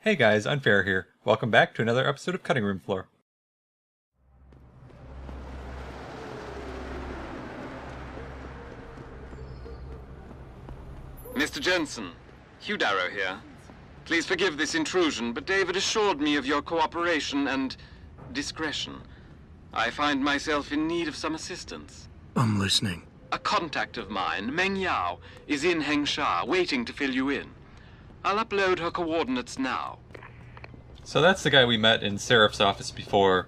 Hey guys, Unfair here. Welcome back to another episode of Cutting Room Floor. Mr. Jensen, Hugh Darrow here. Please forgive this intrusion, but David assured me of your cooperation and discretion. I find myself in need of some assistance. I'm listening. A contact of mine, Meng Yao, is in Hengsha, waiting to fill you in. I'll upload her coordinates now. So that's the guy we met in CRF's office before.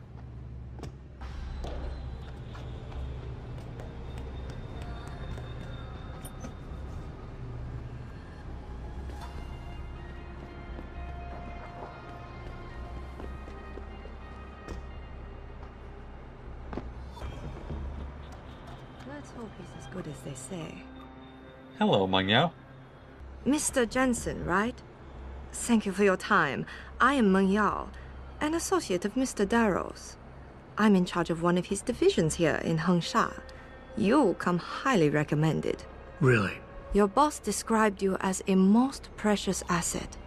Let's hope he's as good as they say. Hello, Meng Yao. Mr. Jensen, right? Thank you for your time. I am Meng Yao, an associate of Mr. Darrow's. I'm in charge of one of his divisions here in Hengsha. You come highly recommended. Really? Your boss described you as a most precious asset.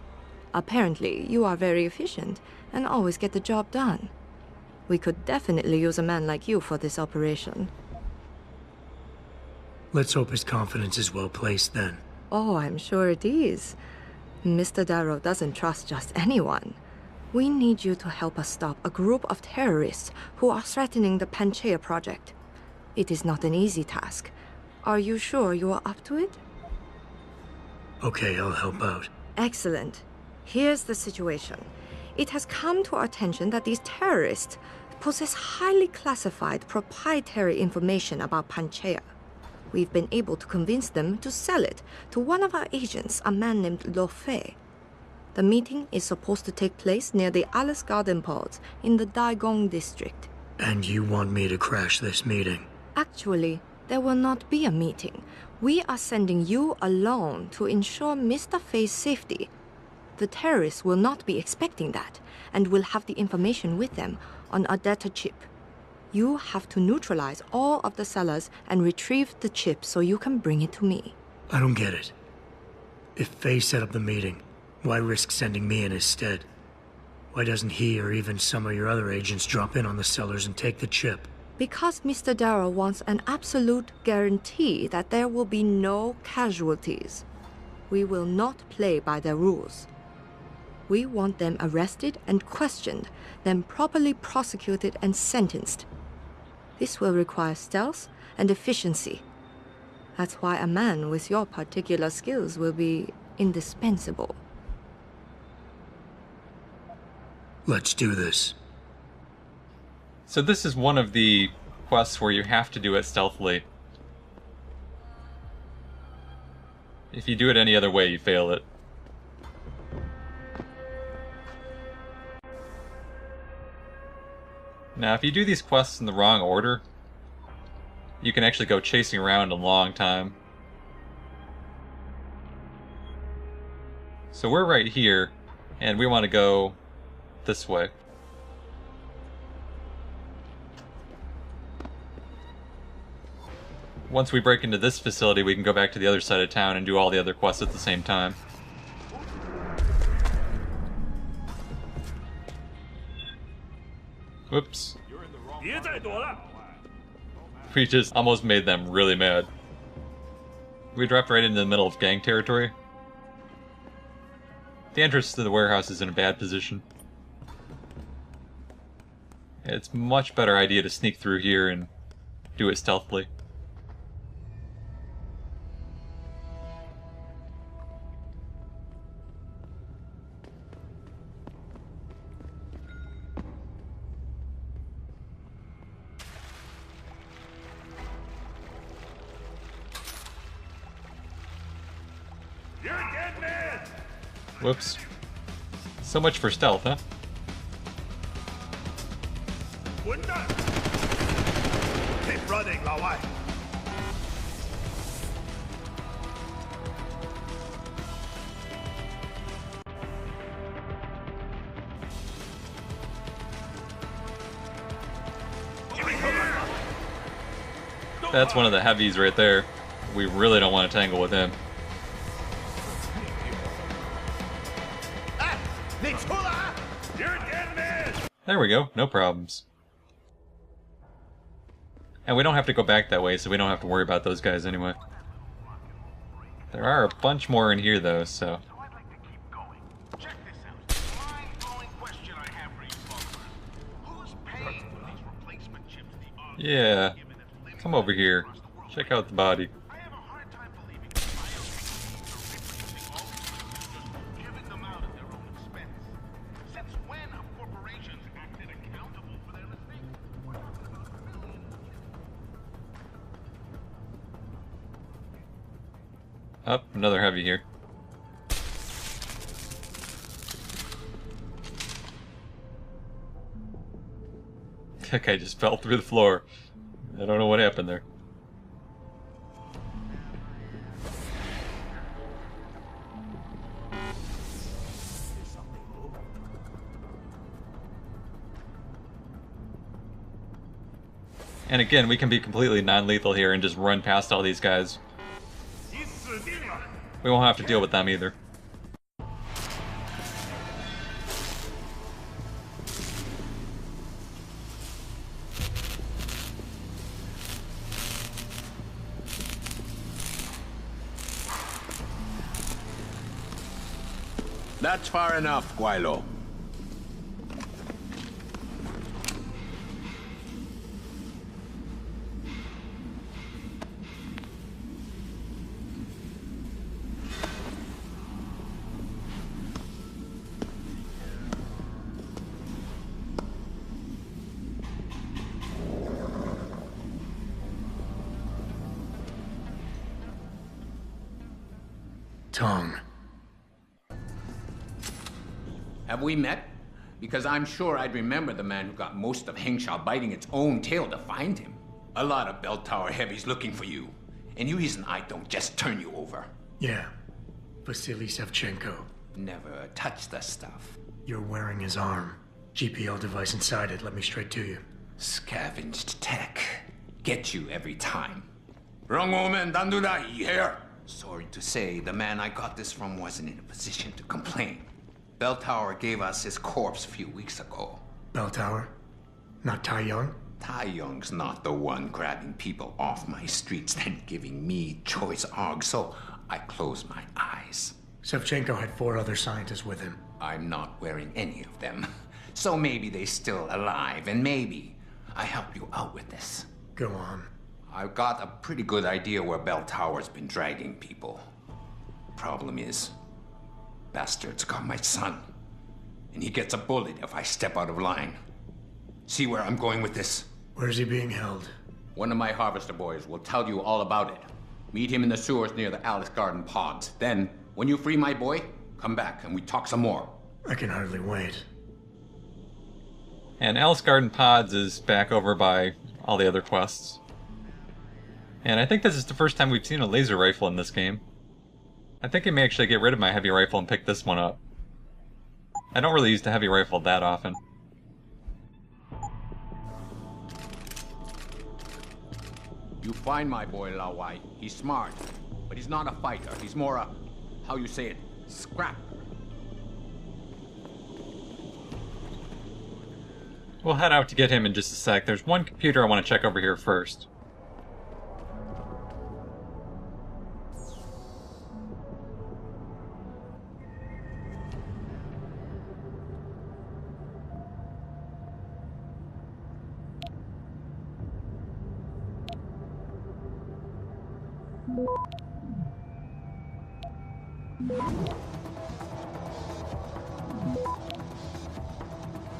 Apparently, you are very efficient and always get the job done. We could definitely use a man like you for this operation. Let's hope his confidence is well placed then. Oh, I'm sure it is. Mr. Darrow doesn't trust just anyone. We need you to help us stop a group of terrorists who are threatening the Panchaea project. It is not an easy task. Are you sure you are up to it? Okay, I'll help out. Excellent. Here's the situation. It has come to our attention that these terrorists possess highly classified proprietary information about Panchaea. We've been able to convince them to sell it to one of our agents, a man named Lo Fei. The meeting is supposed to take place near the Alice Garden pods in the Daigong district. And you want me to crash this meeting? Actually, there will not be a meeting. We are sending you alone to ensure Mr. Fei's safety. The terrorists will not be expecting that, and will have the information with them on a data chip. You have to neutralize all of the sellers and retrieve the chip so you can bring it to me. I don't get it. If Faye set up the meeting, why risk sending me in his stead? Why doesn't he or even some of your other agents drop in on the sellers and take the chip? Because Mr. Darrow wants an absolute guarantee that there will be no casualties. We will not play by their rules. We want them arrested and questioned, then properly prosecuted and sentenced. This will require stealth and efficiency. That's why a man with your particular skills will be indispensable. Let's do this. So this is one of the quests where you have to do it stealthily. If you do it any other way, you fail it. Now, if you do these quests in the wrong order, you can actually go chasing around a long time. So we're right here, and we want to go this way. Once we break into this facility, we can go back to the other side of town and do all the other quests at the same time. Whoops. We just almost made them really mad. We dropped right into the middle of gang territory. The entrance to the warehouse is in a bad position. It's a much better idea to sneak through here and do it stealthily. Whoops. So much for stealth, huh? Keep running, Lao Wai. That's one of the heavies right there. We really don't want to tangle with him. You're dead man! There we go, no problems. And we don't have to go back that way, so we don't have to worry about those guys anyway. There are a bunch more in here, though, so... Yeah, come over here. Check out the body. Up, another heavy here. That guy just fell through the floor. I don't know what happened there. And again, we can be completely non-lethal here and just run past all these guys. We won't have to deal with them either. That's far enough, Guaylo. Tong. Have we met? Because I'm sure I'd remember the man who got most of Hengsha biting its own tail to find him. A lot of bell tower heavies looking for you. Any reason I don't just turn you over? Yeah. Vasily Sevchenko. Never touch the stuff. You're wearing his arm. GPL device inside it. Let me straight to you. Scavenged tech. Get you every time. Wrong woman, don't do that, you hear? Sorry to say, the man I got this from wasn't in a position to complain. Bell Tower gave us his corpse a few weeks ago. Bell Tower? Not Tai Young? Tai Young's not the one grabbing people off my streets then giving me choice args, so I close my eyes. Sevchenko had 4 other scientists with him. I'm not wearing any of them. So maybe they're still alive, and maybe I help you out with this. Go on. I've got a pretty good idea where Bell Tower's been dragging people. Problem is, bastard's got my son. And he gets a bullet if I step out of line. See where I'm going with this? Where's he being held? One of my harvester boys will tell you all about it. Meet him in the sewers near the Alice Garden pods. Then, when you free my boy, come back and we talk some more. I can hardly wait. And Alice Garden Pods is back over by all the other quests. And I think this is the first time we've seen a laser rifle in this game. I think I may actually get rid of my heavy rifle and pick this one up. I don't really use the heavy rifle that often. You find my boy, Lawai. He's smart, but he's not a fighter. He's more a, how you say it, scrapper. We'll head out to get him in just a sec. There's one computer I want to check over here first.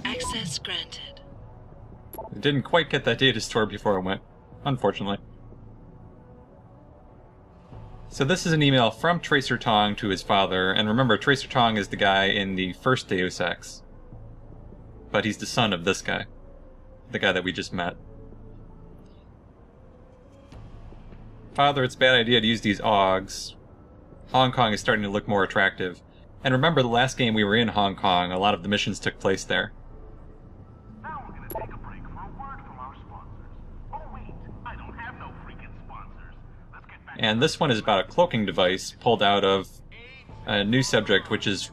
Access granted. I didn't quite get that data stored before I went, unfortunately. So this is an email from Tracer Tong to his father, and remember, Tracer Tong is the guy in the first Deus Ex. But he's the son of this guy. The guy that we just met. Father, it's a bad idea to use these AUGs. Hong Kong is starting to look more attractive. And remember, the last game we were in Hong Kong, a lot of the missions took place there. Now we're gonna take a break for a word from our sponsors. Oh wait, I don't have no freaking sponsors. Let's get back. And this one is about a cloaking device pulled out of a new subject, which is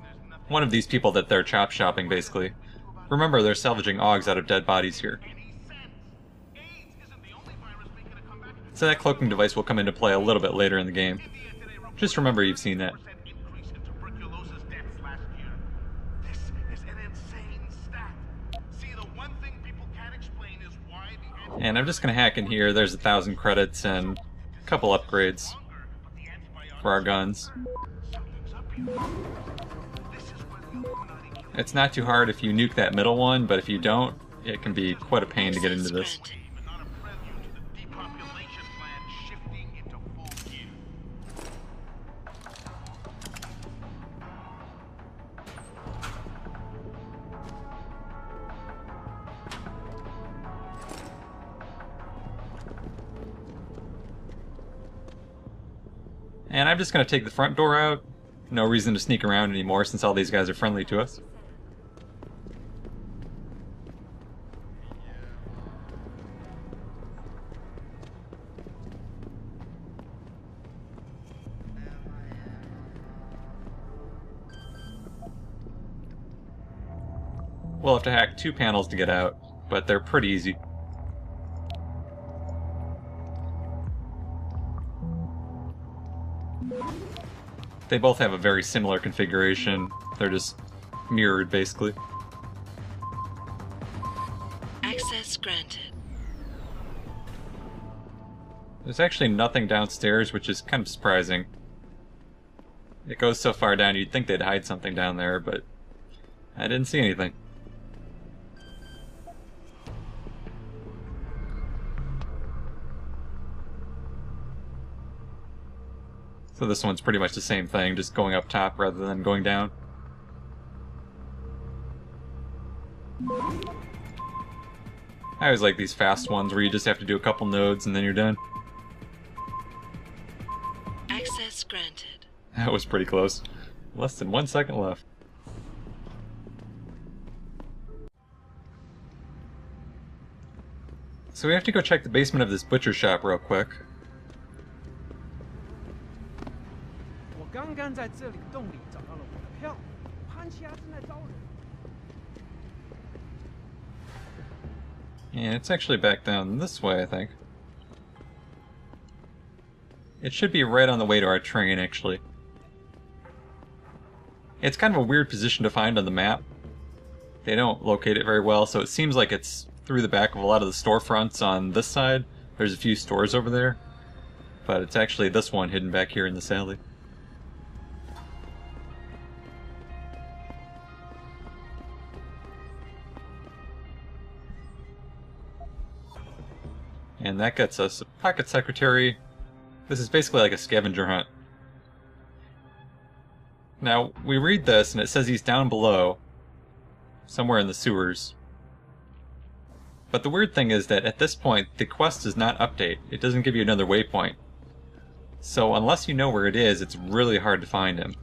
one of these people that they're chop shopping, basically. Remember, they're salvaging augs out of dead bodies here. So that cloaking device will come into play a little bit later in the game. Just remember you've seen that. And I'm just going to hack in here. There's 1,000 credits and a couple upgrades for our guns. It's not too hard if you nuke that middle one, but if you don't, it can be quite a pain to get into this. And I'm just going to take the front door out. No reason to sneak around anymore since all these guys are friendly to us. We'll have to hack 2 panels to get out, but they're pretty easy. They both have a very similar configuration. They're just mirrored, basically. Access granted. There's actually nothing downstairs, which is kind of surprising. It goes so far down, you'd think they'd hide something down there, but I didn't see anything. So this one's pretty much the same thing, just going up top rather than going down. I always like these fast ones where you just have to do a couple nodes and then you're done. Access granted. That was pretty close. Less than 1 second left. So we have to go check the basement of this butcher shop real quick. And it's actually back down this way, I think. It should be right on the way to our train, actually. It's kind of a weird position to find on the map. They don't locate it very well, so it seems like it's through the back of a lot of the storefronts on this side. There's a few stores over there, but it's actually this one hidden back here in this alley. And that gets us a pocket secretary. This is basically like a scavenger hunt. Now, we read this and it says he's down below, somewhere in the sewers. But the weird thing is that at this point, the quest does not update. It doesn't give you another waypoint. So unless you know where it is, it's really hard to find him.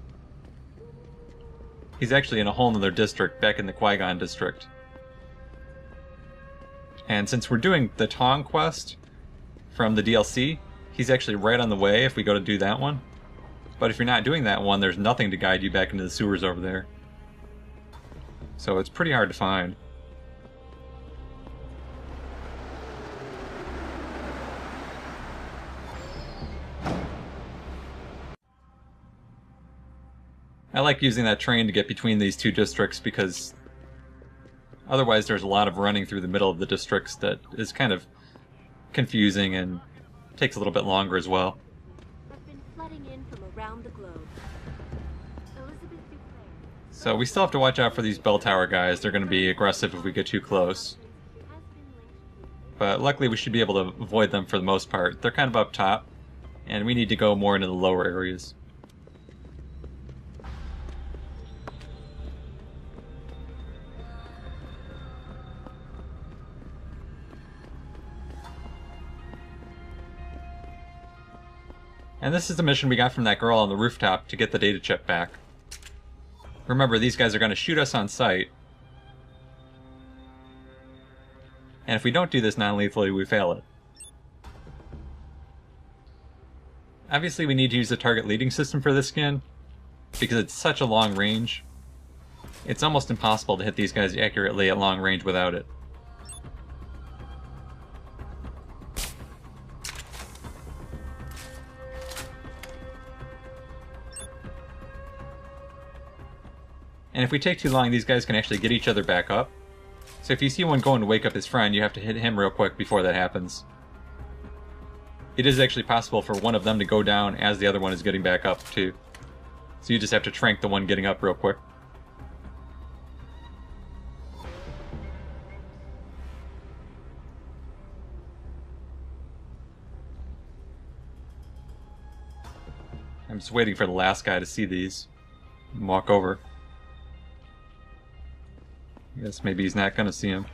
He's actually in a whole other district, back in the Qui-Gon district. And since we're doing the Tong quest from the DLC, he's actually right on the way if we go to do that one. But if you're not doing that one, there's nothing to guide you back into the sewers over there. So it's pretty hard to find. I like using that train to get between these two districts because otherwise there's a lot of running through the middle of the districts that is kind of confusing and takes a little bit longer as well. Have been flooding in from around the globe. Elizabeth Duclair. So we still have to watch out for these bell tower guys. They're going to be aggressive if we get too close. But luckily we should be able to avoid them for the most part. They're kind of up top, and we need to go more into the lower areas. And this is the mission we got from that girl on the rooftop to get the data chip back. Remember, these guys are going to shoot us on sight. And if we don't do this non-lethally, we fail it. Obviously we need to use the target leading system for this skin, because it's such a long range. It's almost impossible to hit these guys accurately at long range without it. And if we take too long, these guys can actually get each other back up. So if you see one going to wake up his friend, you have to hit him real quick before that happens. It is actually possible for one of them to go down as the other one is getting back up, too. So you just have to trank the one getting up real quick. I'm just waiting for the last guy to see these and walk over. I guess maybe he's not gonna see him.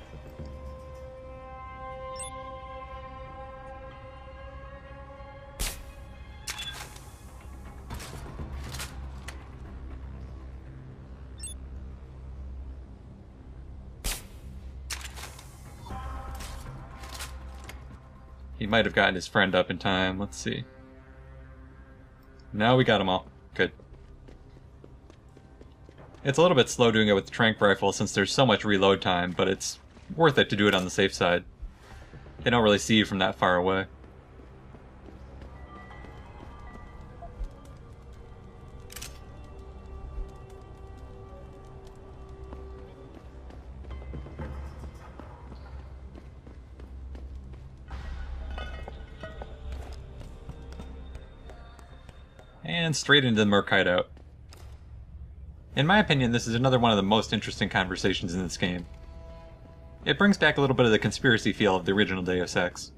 He might have gotten his friend up in time. Let's see. Now we got them all. Good. It's a little bit slow doing it with the tranq rifle since there's so much reload time, but it's worth it to do it on the safe side. They don't really see you from that far away. And straight into the Merc hideout. In my opinion, this is another one of the most interesting conversations in this game. It brings back a little bit of the conspiracy feel of the original Deus Ex.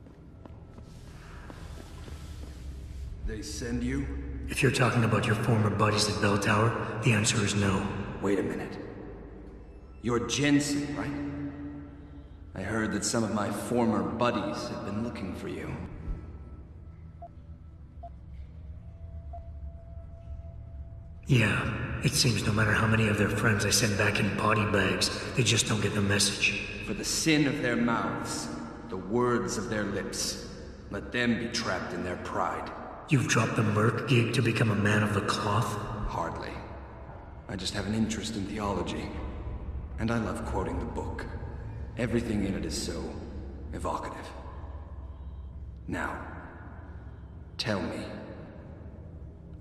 They send you? If you're talking about your former buddies at Bell Tower, the answer is no. Wait a minute. You're Jensen, right? I heard that some of my former buddies have been looking for you. Yeah, it seems no matter how many of their friends I send back in body bags, they just don't get the message. For the sin of their mouths, the words of their lips, let them be trapped in their pride. You've dropped the Merc gig to become a man of the cloth? Hardly. I just have an interest in theology. And I love quoting the book. Everything in it is so evocative. Now, tell me,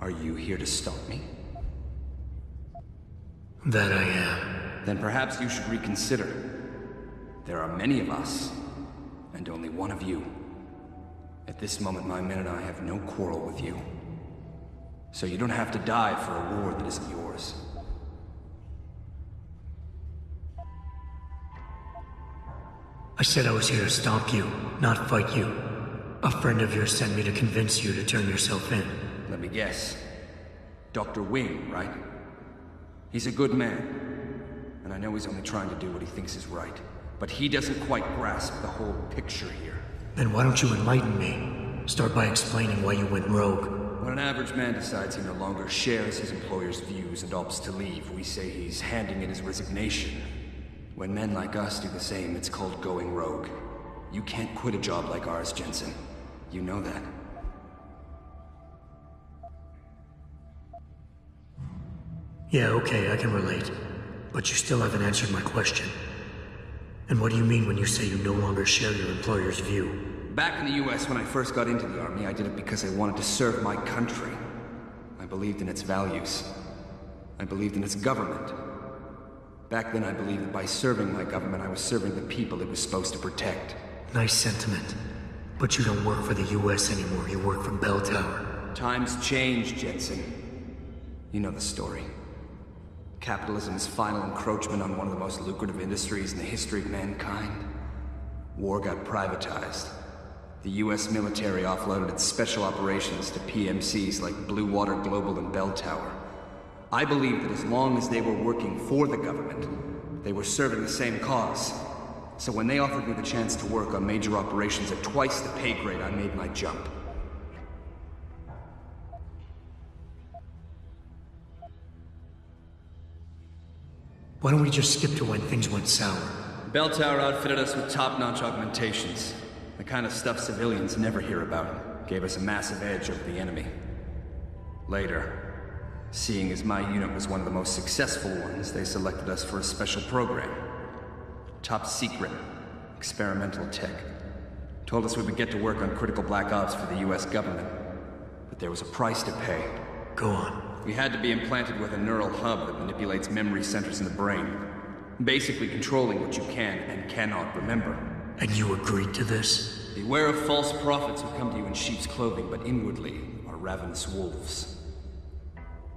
are you here to stop me? That I am. Then perhaps you should reconsider. There are many of us, and only one of you. At this moment, my men and I have no quarrel with you. So you don't have to die for a war that isn't yours. I said I was here to stop you, not fight you. A friend of yours sent me to convince you to turn yourself in. Let me guess. Dr. Wing, right? He's a good man, and I know he's only trying to do what he thinks is right. But he doesn't quite grasp the whole picture here. Then why don't you enlighten me? Start by explaining why you went rogue. When an average man decides he no longer shares his employer's views and opts to leave, we say he's handing in his resignation. When men like us do the same, it's called going rogue. You can't quit a job like ours, Jensen. You know that. Yeah, okay, I can relate. But you still haven't answered my question. And what do you mean when you say you no longer share your employer's view? Back in the US, when I first got into the Army, I did it because I wanted to serve my country. I believed in its values. I believed in its government. Back then, I believed that by serving my government, I was serving the people it was supposed to protect. Nice sentiment. But you don't work for the US anymore, you work for Bell Tower. Times change, Jensen. You know the story. Capitalism's final encroachment on one of the most lucrative industries in the history of mankind. War got privatized. The US military offloaded its special operations to PMCs like Blue Water Global and Bell Tower. I believed that as long as they were working for the government, they were serving the same cause. So when they offered me the chance to work on major operations at twice the pay grade, I made my jump. Why don't we just skip to when things went sour? Bell Tower outfitted us with top-notch augmentations. The kind of stuff civilians never hear about. Gave us a massive edge over the enemy. Later, Seeing as my unit was one of the most successful ones, they selected us for a special program. Top secret, experimental tech. Told us we would get to work on critical black ops for the US government. But there was a price to pay. Go on. We had to be implanted with a neural hub that manipulates memory centers in the brain, basically controlling what you can and cannot remember. And you agreed to this? Beware of false prophets who come to you in sheep's clothing, but inwardly are ravenous wolves.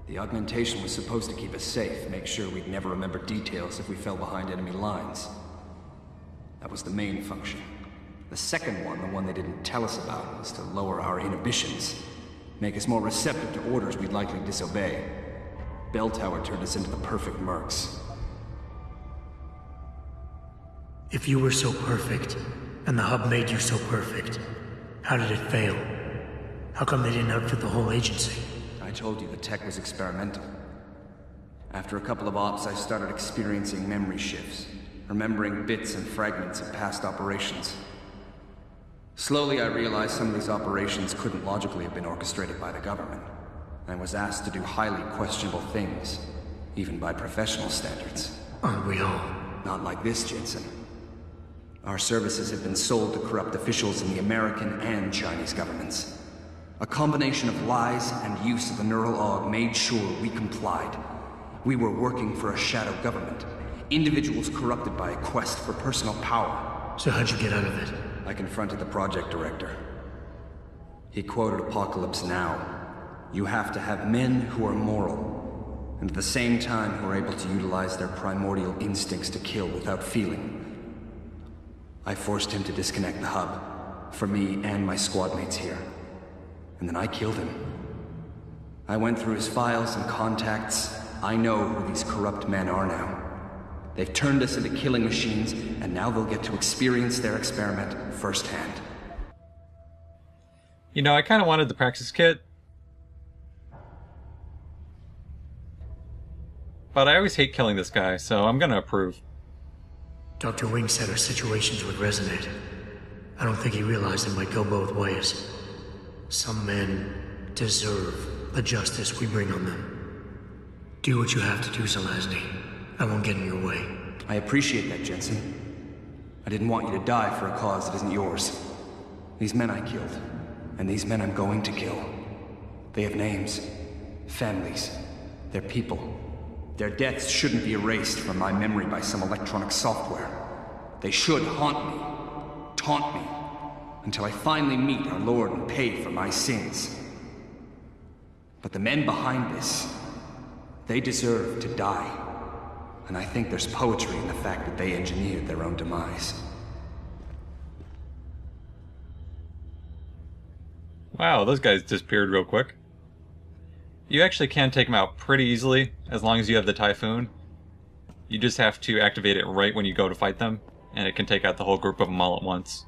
The augmentation was supposed to keep us safe, make sure we'd never remember details if we fell behind enemy lines. That was the main function. The second one, the one they didn't tell us about, was to lower our inhibitions. Make us more receptive to orders we'd likely disobey. Bell Tower turned us into the perfect mercs. If you were so perfect, and the hub made you so perfect, how did it fail? How come they didn't outfit the whole agency? I told you the tech was experimental. After a couple of ops, I started experiencing memory shifts, remembering bits and fragments of past operations. Slowly, I realized some of these operations couldn't logically have been orchestrated by the government. I was asked to do highly questionable things, even by professional standards. Aren't we all? Not like this, Jensen. Our services have been sold to corrupt officials in the American and Chinese governments. A combination of lies and use of the neural aug made sure we complied. We were working for a shadow government. Individuals corrupted by a quest for personal power. So how'd you get out of it? I confronted the project director. He quoted Apocalypse Now. You have to have men who are moral, and at the same time who are able to utilize their primordial instincts to kill without feeling. I forced him to disconnect the hub, for me and my squad mates here. And then I killed him. I went through his files and contacts. I know who these corrupt men are now. They've turned us into killing machines, and now they'll get to experience their experiment firsthand. You know, I kind of wanted the Praxis kit. But I always hate killing this guy, so I'm gonna approve. Dr. Wing said our situations would resonate. I don't think he realized it might go both ways. Some men deserve the justice we bring on them. Do what you have to do, Zelazny. I won't get in your way. I appreciate that, Jensen. I didn't want you to die for a cause that isn't yours. These men I killed, and these men I'm going to kill. They have names, families, they're people. Their deaths shouldn't be erased from my memory by some electronic software. They should haunt me, taunt me, until I finally meet our Lord and pay for my sins. But the men behind this, they deserve to die. And I think there's poetry in the fact that they engineered their own demise. Wow, those guys disappeared real quick. You actually can take them out pretty easily, as long as you have the Typhoon. You just have to activate it right when you go to fight them, and it can take out the whole group of them all at once.